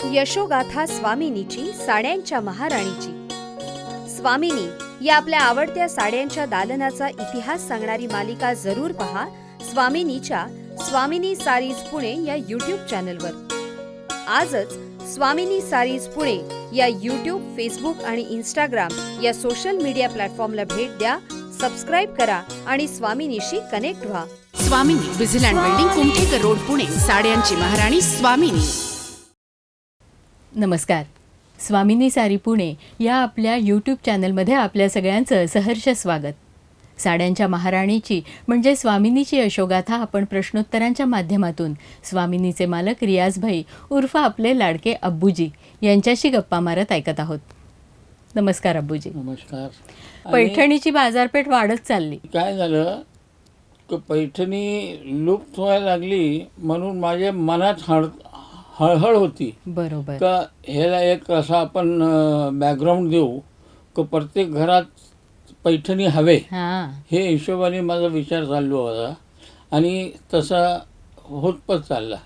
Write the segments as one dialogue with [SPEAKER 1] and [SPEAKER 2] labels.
[SPEAKER 1] यशोगाथा स्वामिनीची साड्यांच्या महाराणीची. स्वामिनी या आपल्या आवडत्या साड्यांच्या दालनाचा इतिहास सांगणारी मालिका जरूर पहा स्वामिनीच्या स्वामिनी सारीज पुणे या यूट्यूब चॅनलवर. आजच स्वामिनी सारीज पुणे या यूट्यूब, फेसबुक आणि इंस्टाग्राम या सोशल मीडिया प्लॅटफॉर्मला भेट द्या, सबस्क्राईब करा आणि स्वामिनीशी कनेक्ट व्हा.
[SPEAKER 2] स्वामिनी, विझिलँड बिल्डिंग, कुमठेकर रोड, पुणे. साड्यांची महाराणी स्वामिनी.
[SPEAKER 3] नमस्कार. स्वामिनी सारी पुणे या आपल्या यूट्यूब चॅनलमध्ये आपल्या सगळ्यांचं सहर्ष स्वागत. साड्यांच्या महाराणीची म्हणजे स्वामिनीची यशोगाथा आपण प्रश्नोत्तरांच्या माध्यमातून स्वामिनीचे मालक रियाजभाई उर्फ आपले लाडके अब्बूजी यांच्याशी गप्पा मारत ऐकत आहोत. नमस्कार अब्बूजी.
[SPEAKER 4] नमस्कार.
[SPEAKER 3] पैठणीची बाजारपेठ वाढत चालली.
[SPEAKER 4] काय झालं की पैठणी लुप्त व्हायला लागली म्हणून माझ्या मनात हळहळ होती.
[SPEAKER 3] बरोबर.
[SPEAKER 4] का ह्याला एक असा आपण बॅकग्राऊंड देऊ की प्रत्येक घरात पैठणी हवे,
[SPEAKER 3] हां,
[SPEAKER 4] हे हिशोबाने माझा विचार चाललो होता आणि तसा होत पण चालला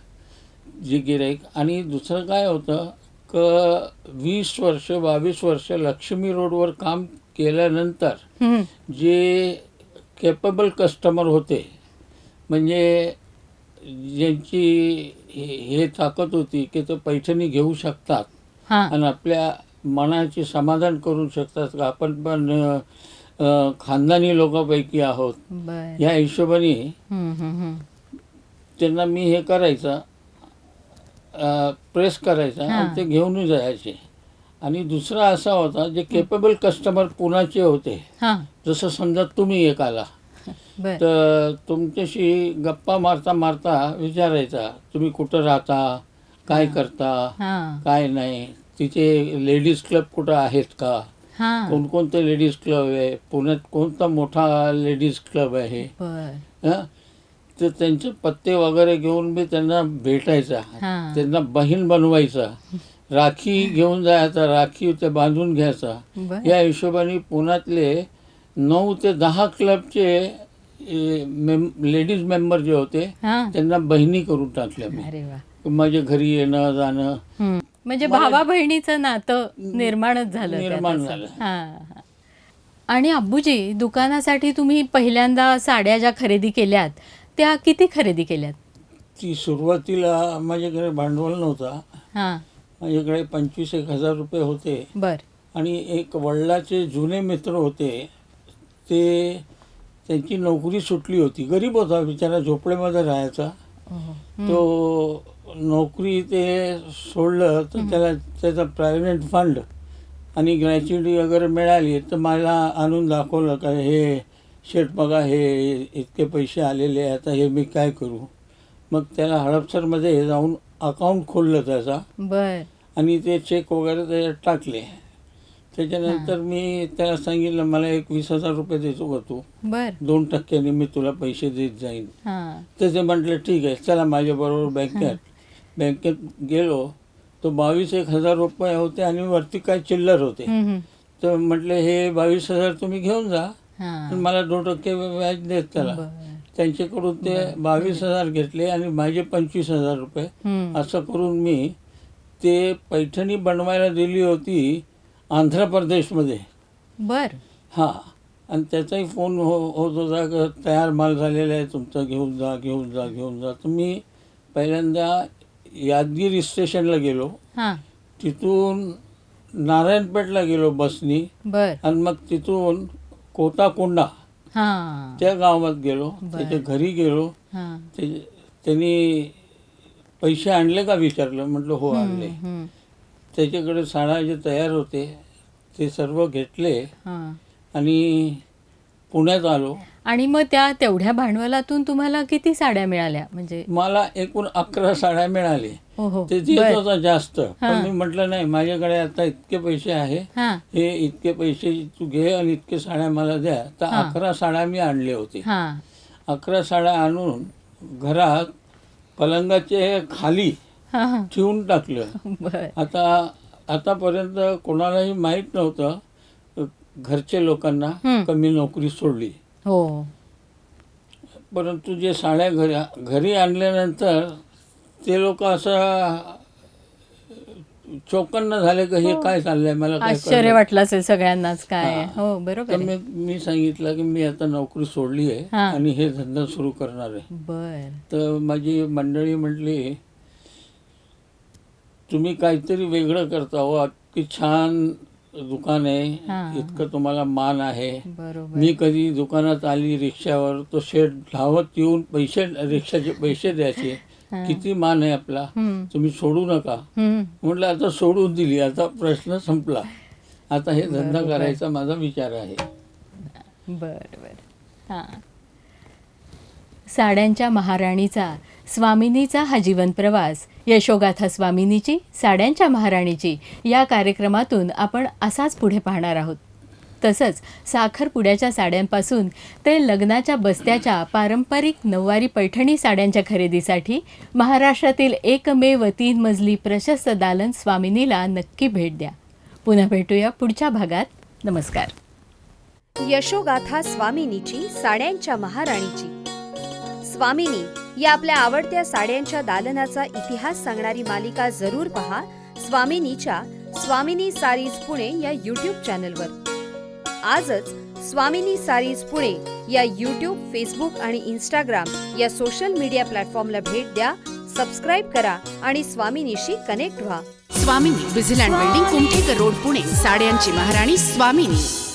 [SPEAKER 4] जे गिऱ्हाईक. आणि दुसरं काय होतं क 22 वर्ष लक्ष्मी रोडवर काम केल्यानंतर जे केपेबल कस्टमर होते, म्हणजे ज्यांची हे ताकद होती की ते पैठणी घेऊ शकतात
[SPEAKER 3] हां,
[SPEAKER 4] आणि आपल्या मनाचे समाधान करू शकतात का आपण पण खानदानी लोकांपैकी आहोत,
[SPEAKER 3] बर.
[SPEAKER 4] या हिशोबाने
[SPEAKER 3] हं.
[SPEAKER 4] त्यांना मी हे करायचं, प्रेस करायचा
[SPEAKER 3] हां.
[SPEAKER 4] आणि ते घेऊन जायचे. आणि दुसरा असा होता जे केपेबल कस्टमर पुण्याचे होते,
[SPEAKER 3] हां,
[SPEAKER 4] जसं समजा तुम्ही एक आला
[SPEAKER 3] बर.
[SPEAKER 4] तर तुमच्याशी गप्पा मारता मारता विचारायचा तुम्ही कुठं राहता, काय करता,
[SPEAKER 3] हां,
[SPEAKER 4] काय नाही, तिथे लेडीज क्लब कुठं आहेत का,
[SPEAKER 3] हां,
[SPEAKER 4] कोणकोणते लेडीज क्लब आहे, पुण्यात कोणता मोठा लेडीज क्लब आहे,
[SPEAKER 3] बर.
[SPEAKER 4] हं? तर त्यांचे पत्ते वगैरे घेऊन मी त्यांना भेटायचा,
[SPEAKER 3] हां.
[SPEAKER 4] त्यांना बहीण बनवायचा, राखी घेऊन जायचा, राखी ते बांधून घ्यायचा.
[SPEAKER 3] बर.
[SPEAKER 4] या हिशोबाने पुण्यातले 9 ते 10 क्लबचे लेडीज मेंबर जे होते
[SPEAKER 3] हां.
[SPEAKER 4] त्यांना बहिणी करून टाकल्या मी.
[SPEAKER 3] अरे वा.
[SPEAKER 4] माझ्या घरी येणं जाणं
[SPEAKER 3] म्हणजे
[SPEAKER 4] मला-
[SPEAKER 3] भावा बहिणीचं नातं निर्माणच झालं त्यात
[SPEAKER 4] निर्माण
[SPEAKER 3] असं.
[SPEAKER 4] झालं.
[SPEAKER 3] हां. आणि अब्बूजी, दुकानासाठी तुम्ही पहिल्यांदा साड्या ज्या खरेदी केल्यात त्या किती खरेदी केल्यात?
[SPEAKER 4] ती सुरुवातीला माझ्याकडे भांडवल नव्हता.
[SPEAKER 3] हां,
[SPEAKER 4] माझ्याकडे 25,000 रुपये होते
[SPEAKER 3] बर.
[SPEAKER 4] आणि एक वडिलाचे जुने मित्र होते, ते त्यांची नोकरी सुटली होती, गरीब होता बिचारा, झोपड्यामध्ये राहायचा. तो नोकरी ते सोडलं तर त्याला त्याचा प्रायव्हेट फंड आणि ग्रॅच्युटी वगैरे मिळाली तर मला आणून दाखवलं का हे शेठ बघा, हे इतके पैसे आलेले आहे, आता हे मी काय करू. मग त्याला हडपसरमध्ये जाऊन अकाउंट खोललं त्याचा
[SPEAKER 3] बर.
[SPEAKER 4] आणि ते चेक वगैरे त्याच्यात टाकले. त्याच्यानंतर मी त्याला सांगितलं मला एक 20,000 रुपये देतो का तू,
[SPEAKER 3] बर.
[SPEAKER 4] 2% मी तुला पैसे देत जाईन.
[SPEAKER 3] हां,
[SPEAKER 4] तर ते म्हटलं ठीक आहे, चला माझ्याबरोबर बँकेत गेलो. तो 22,000 रुपये होते आणि वरती काय चिल्लर होते. तर म्हटलं हे 22,000 तुम्ही घेऊन जा
[SPEAKER 3] हां,
[SPEAKER 4] आणि मला 2% व्याज देत त्याला.
[SPEAKER 3] बर.
[SPEAKER 4] त्यांच्याकडून ते 22,000 घेतले आणि माझे 25,000 रुपये. असं करून मी ते पैठणी बनवायला दिली होती आंध्र प्रदेशमध्ये.
[SPEAKER 3] बर.
[SPEAKER 4] हां. आणि त्याचाही फोन होत होता का तयार माल झालेला आहे तुमचा, घेऊन जा. तर मी पहिल्यांदा यादगिरी स्टेशनला गेलो,
[SPEAKER 3] हां,
[SPEAKER 4] तिथून नारायणपेठला गेलो बसनी
[SPEAKER 3] बर.
[SPEAKER 4] आणि मग तिथून कोटाकोंडा
[SPEAKER 3] हां,
[SPEAKER 4] त्या गावात गेलो.
[SPEAKER 3] बरं.
[SPEAKER 4] त्याच्या घरी गेलो.
[SPEAKER 3] हां,
[SPEAKER 4] त्यांनी पैसे आणले का विचारलं. म्हटलं हो आणले. त्याच्याकडे साड्या जे तयार होते ते सर्व घेतले
[SPEAKER 3] हां.
[SPEAKER 4] आणि पुण्यात आलो.
[SPEAKER 3] आणि मग तेवढ्या भांडवलातून तुम्हाला किती साड्या मिळाल्या? म्हणजे
[SPEAKER 4] मला एकूण 11 साड्या मिळाले.
[SPEAKER 3] हो हो,
[SPEAKER 4] ते देत
[SPEAKER 3] बर.
[SPEAKER 4] होता जास्त, पण
[SPEAKER 3] हां.
[SPEAKER 4] मी म्हटलं नाही, माझ्याकडे आता इतके पैसे आहे,
[SPEAKER 3] हां,
[SPEAKER 4] हे इतके पैसे तू घे आणि इतके साड्या मला द्या. तर
[SPEAKER 3] हां.
[SPEAKER 4] 11 साड्या मी आणले होते.
[SPEAKER 3] हां,
[SPEAKER 4] 11 साड्या आणून घरात पलंगाचे खाली
[SPEAKER 3] हां,
[SPEAKER 4] ठेवून टाकलं.
[SPEAKER 3] बर.
[SPEAKER 4] आतापर्यंत कोणालाही माहीत नव्हतं घरचे लोकांना का मी नोकरी सोडली.
[SPEAKER 3] हो,
[SPEAKER 4] परंतु जे साड्या घरी आणल्यानंतर ते लोक असं चौकन्न झाले की हे काय चाललंय, मला काय
[SPEAKER 3] आश्चर्य
[SPEAKER 4] कळलं.
[SPEAKER 3] वाटलं असेल सगळ्यांनाच काय
[SPEAKER 4] हा.
[SPEAKER 3] हो बरोबर
[SPEAKER 4] तर
[SPEAKER 3] आहे.
[SPEAKER 4] मी सांगितलं की मी आता नोकरी सोडली आहे
[SPEAKER 3] हा.
[SPEAKER 4] आणि हे धंदा सुरू करणार आहे.
[SPEAKER 3] बर
[SPEAKER 4] तर माझी मंडळी म्हटली, तुम्ही काहीतरी वेगळं करता हो, अगदी छान दुकान आहे,
[SPEAKER 3] हा.
[SPEAKER 4] इतकं तुम्हाला मान आहे.
[SPEAKER 3] बरोबर
[SPEAKER 4] मी कधी दुकानात आली रिक्षावर, तो शेठ धावत येऊन रिक्षाचे पैसे द्यायचे.
[SPEAKER 3] हा.
[SPEAKER 4] किती मान आहे आपला,
[SPEAKER 3] हम्म.
[SPEAKER 4] तुम्ही सोडू नका.
[SPEAKER 3] हम्म.
[SPEAKER 4] म्हटलं आता सोडून दिली, आता प्रश्न संपला. आता हे धंदा
[SPEAKER 3] बरोबर.
[SPEAKER 4] करायचा माझा विचार आहे.
[SPEAKER 3] बर बर हां. साड्यांच्या महाराणीचा स्वामिनीचा हा जीवन प्रवास, यशोगाथा स्वामिनीची साड्यांच्या महाराणीची या कार्यक्रमातून आपण असाच पुढे पाहणार आहोत. तसंच साखरपुड्याच्या साड्यांपासून ते लग्नाच्या बस्त्याच्या पारंपरिक नऊवारी पैठणी साड्यांच्या खरेदीसाठी महाराष्ट्रातील एकमेव 3 मजली प्रशस्त दालन स्वामिनीला नक्की भेट द्या. पुन्हा भेटूया पुढच्या भागात. नमस्कार.
[SPEAKER 1] यशोगाथा स्वामिनीची साड्यांच्या महाराणीची. स्वामिनी या आपल्या आवडत्या साड्यांच्या दालनाचा इतिहास सांगणारी मालिका जरूर पहा स्वामिनीच्या स्वामिनी सारीज पुणे या यूट्यूब चॅनलवर. आजच स्वामिनी सारीज पुणे या यूट्यूब, फेसबुक आणि इंस्टाग्राम या सोशल मीडिया प्लॅटफॉर्मला भेट द्या, सबस्क्राईब करा आणि स्वामिनीशी कनेक्ट व्हा.
[SPEAKER 2] स्वामिनी, विजिलँड बिल्डिंग, कुमठेकर रोड, पुणे. साड्यांची महाराणी स्वामिनी.